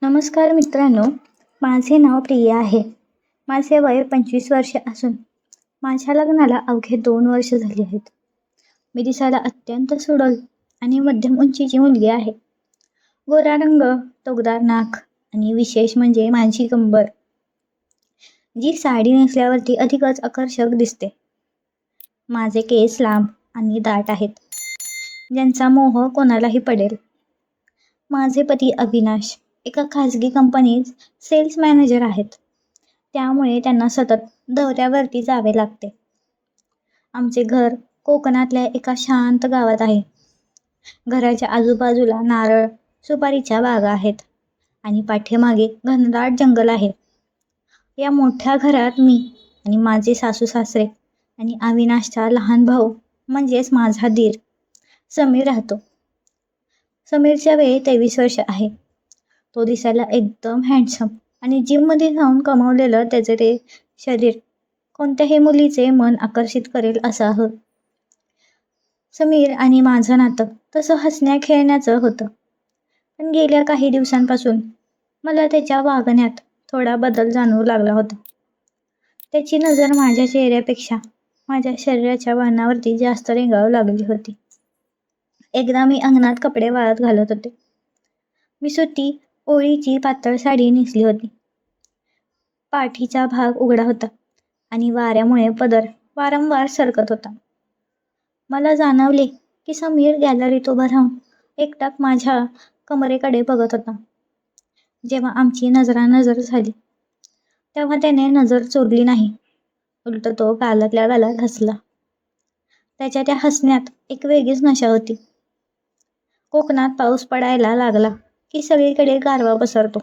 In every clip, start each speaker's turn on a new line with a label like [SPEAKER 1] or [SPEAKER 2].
[SPEAKER 1] नमस्कार मित्रांनो, माझे नाव प्रिया आहे. माझे वय 25 वर्ष असून माझ्या लग्नाला अवघे 2 वर्ष झाली आहेत. मी दिसायला अत्यंत सुडोल आणि मध्यम उंचीची मुलगी आहे. गोरा रंग, टोकदार नाक आणि विशेष म्हणजे माझी कंबर, जी साडी नेसल्यावरती अधिकच आकर्षक दिसते. माझे केस लांब आणि दाट आहेत, ज्यांचा मोह कोणालाही पडेल. माझे पती अविनाश एका खाजगी कंपनीत सेल्स मॅनेजर आहेत, त्यामुळे त्यांना सतत दौऱ्यावरती जावे लागते. आमचे घर कोकणातल्या एका शांत गावात आहे. घराच्या आजूबाजूला नारळ, सुपारीच्या बागा आहेत आणि पाठीमागे घनदाट जंगल आहे. या मोठ्या घरात मी आणि माझे सासू सासरे आणि अविनाशचा लहान भाऊ म्हणजेच माझा दीर समीर राहतो. समीरच्या वय 23 वर्ष आहे. तो दिसायला एकदम हँडसम आणि जिममध्ये जाऊन कमावलेलं त्याचे ते शरीर कोणत्याही मुलीचे मन आकर्षित करेल असं आहे. समीर आणि माझं नातं तसं हसण्या खेळण्याचं होतं, पण गेल्या काही दिवसांपासून मला त्याच्या वागण्यात थोडा बदल जाणवू लागला होता. त्याची नजर माझ्या चेहऱ्यापेक्षा माझ्या शरीराच्या वळणावरती जास्त रेंगाळू लागली होती. एकदा मी अंगणात कपडे वाळत घालत होते. मी सुती ओळीची पातळ साडी नेसली होती. पाठीचा भाग उघडा होता आणि वाऱ्यामुळे पदर वारंवार सरकत होता. मला जाणवले की समीर गॅलरीत उभा राहून एकटाक माझ्या कमरेकडे बघत होता. जेव्हा आमची नजरानजर झाली तेव्हा त्याने नजर चोरली नाही, उलट तो गालातल्या गालात हसला. त्याच्या त्या हसण्यात एक वेगळीच नशा होती. कोकणात पाऊस पडायला लागला की सगळीकडे गारवा पसरतो.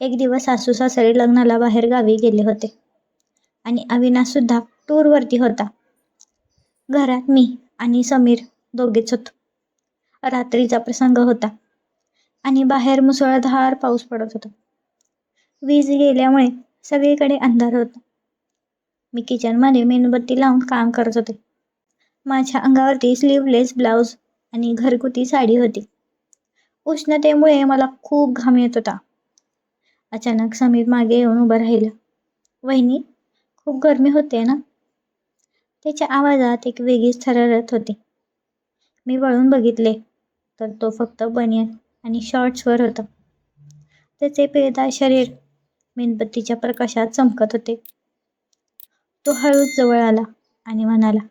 [SPEAKER 1] एक दिवस सासू सासरे लग्नाला बाहेर गावी गेले होते आणि अविनाश सुद्धा टूरवरती होता. घरात मी आणि समीर दोघेच होतो. रात्रीचा प्रसंग होता आणि बाहेर मुसळधार पाऊस पडत होता. वीज गेल्यामुळे सगळीकडे अंधार होता. मी किचनमध्ये मेणबत्ती लावून काम करत होते. माझ्या अंगावरती स्लीवलेस ब्लाउज आणि घरगुती साडी होती. उष्णतेमुळे मला खूप घाम येत होता. अचानक समीर मागे येऊन उभं राहिलं. "वहिनी, खूप गरमी होते ना?" त्याच्या आवाजात एक वेगळीच थरारत होती. मी वळून बघितले तर तो फक्त बनियन आणि शॉर्ट्सवर होता. त्याचे पिळदार शरीर मेणबत्तीच्या प्रकाशात चमकत होते. तो हळूच जवळ आला आणि म्हणाला,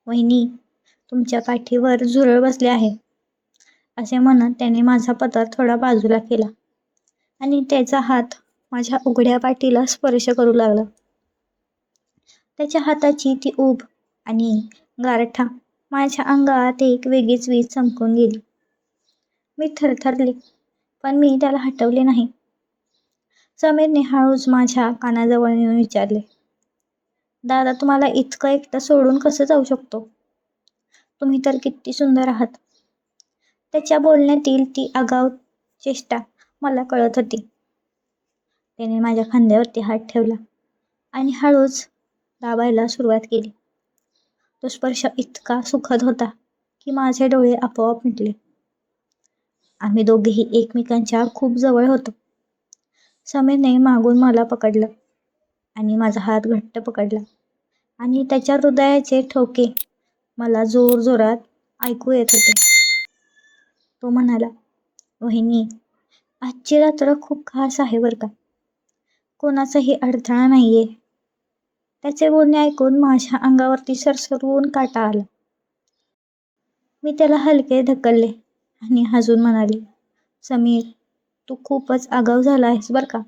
[SPEAKER 1] "वहिनी, तुमच्या पाठीवर झुरळ बसले आहे." असे म्हणत त्याने माझा पदर थोडा बाजूला केला आणि त्याचा हात माझ्या उघड्या पाठीला स्पर्श करू लागला. त्याच्या हाताची ती ऊब आणि गारठा माझ्या अंगात एक वेगळीच वीज चमकून गेली. मी थरथरले, पण मी त्याला हटवले नाही. समीरने हळूच माझ्या कानाजवळ येऊन विचारले, "दादा, तुम्हाला इतकं एकटं सोडून कसं जाऊ शकतो? तुम्ही तर किती सुंदर आहात." त्याच्या बोलण्यातील ती आगाऊ चेष्टा मला कळत होती. त्याने माझ्या खांद्यावरती हात ठेवला आणि हळूच दाबायला सुरुवात केली. तो स्पर्श इतका सुखद होता की माझे डोळे आपोआप मिटले. आम्ही दोघेही एकमेकांच्या खूप जवळ होतो. समीरने मागून मला पकडलं आणि माझा हात घट्ट पकडला आणि त्याच्या हृदयाचे ठोके मला जोरजोरात ऐकू येत होते. तो म्हणाला, "वहिनी, आजची रात्र खूप खास आहे बरं का. कोणाचाही अडथळा नाहीये." त्याचे बोलणे ऐकून माझ्या अंगावरती सरसरून काटा आला. मी त्याला हलके ढकलले आणि हसून म्हणाले, "समीर, तू खूपच आगाऊ झाला आहेस बरं का."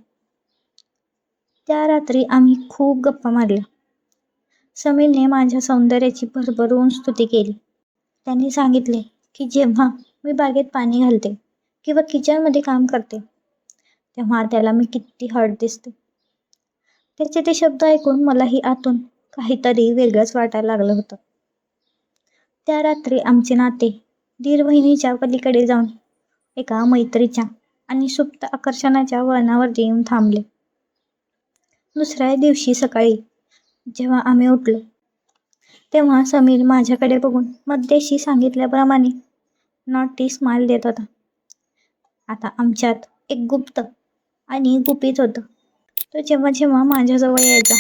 [SPEAKER 1] त्या रात्री आम्ही खूप गप्पा मारल्या. समीरने माझ्या सौंदर्याची भरभरून स्तुती केली. त्यांनी सांगितले की जेव्हा मी बागेत पाणी घालते किंवा किचनमध्ये काम करते तेव्हा त्याला मी किती हॉट दिसते. त्याचे ते शब्द ऐकून मलाही आतून काहीतरी वेगळंच वाटायला लागलं होतं. त्या रात्री आमचे नाते दीर बहिणीच्या पलीकडे जाऊन एका मैत्रीच्या आणि सुप्त आकर्षणाच्या वळणावरती येऊन थांबले. दुसऱ्या दिवशी सकाळी जेव्हा आम्ही उठलो तेव्हा समीर माझ्याकडे बघून मध्येशी सांगितल्याप्रमाणे नॉटी स्माईल देत होता. आता आमच्यात एक गुप्त आणि गुपित होतं. तो जेव्हा जेव्हा माझ्याजवळ यायचा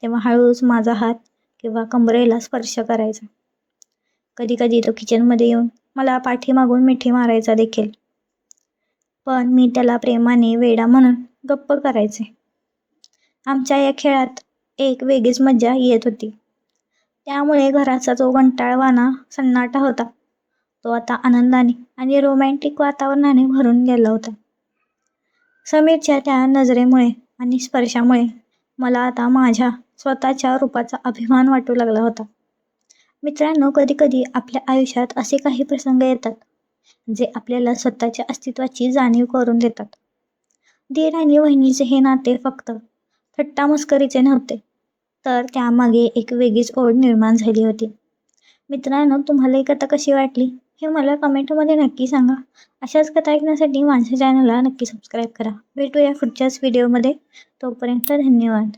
[SPEAKER 1] तेव्हा हळूच माझा हात किंवा कमरेला स्पर्श करायचा. कधी कधी तो किचनमध्ये येऊन मला पाठीमागून मिठी मारायचा देखील. पण मी त्याला प्रेमाने वेडा म्हणून गप्प करायचे. आमच्या या खेळात एक वेगळीच मजा येत होती. त्यामुळे घराचा जो कंटाळवाणा सन्नाटा होता तो आता आनंदाने आणि रोमॅन्टिक वातावरणाने भरून गेला होता. समीरच्या त्या नजरेमुळे आणि स्पर्शामुळे मला आता माझ्या स्वतःच्या रूपाचा अभिमान वाटू लागला होता. मित्रांनो, कधी कधी आपल्या आयुष्यात असे काही प्रसंग येतात जे आपल्याला स्वतःच्या अस्तित्वाची जाणीव करून देतात. दीर आणि वहिनीचे हे नाते फक्त थट्टा मस्करीचे नव्हते, तर त्यामागे एक वेगळीच ओढ निर्माण झाली होती. मित्रांनो, तुम्हाला ही कथा कशी वाटली हे मला कमेंटमध्ये नक्की सांगा. अशाच कथा ऐकण्यासाठी माझ्या चॅनलला नक्की सबस्क्राईब करा. भेटूया पुढच्याच व्हिडिओमध्ये. तोपर्यंत धन्यवाद.